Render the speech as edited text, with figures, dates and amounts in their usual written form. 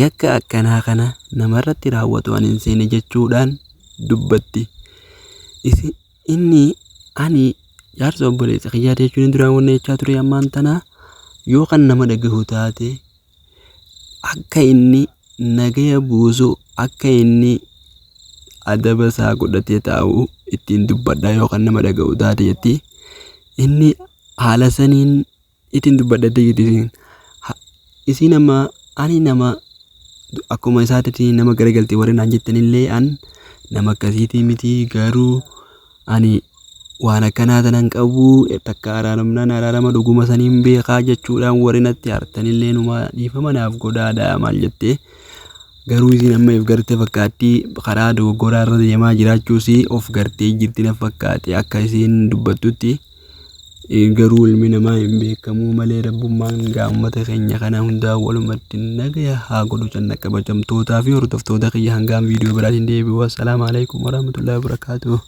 yakka akkanaa kana namarratti raawwatu ani hin seene jechuudhaan dubbatti. Inni ani jaarsa obboleessa kiyyaa jechuun duraan wanna jechaa ture ammaan tana yoo kan nama dhagahu taate akka inni nagaya buusu akka inni adaba isaa godhatee taa'u ittiin dubbadhaa yoo kan nama dhagahu taate jetti. Inni haala saniin ittiin dubbadhate jetti. Isii nama ani nama akkuma isaatti nama garagaltee warreen aan jettanillee an nama akkasiitii miti garuu ani waan akkanaa tanan qabu takka araarama dhuguma saniin beekaa jechuudhaan warreen natti hartanillee numa dhiifama naaf godhaadha maal jettee garuu isiin amma if garte fakkaatti karaa dogoggoraa irra deemaa jiraachuus of gartee jirti na fakkaate akka isiin dubbattutti. Garuu ilmi namaa hin beekamu malee rabbummaan uummata keenya kana hundaa walumatti nagaya haa godhu janna kabajamtootaa fi hordoftoota kiyya hangaan viidiyoo biraatiin deebi'u. Assalaamu alaikum warahmatullahi wabarakatuh.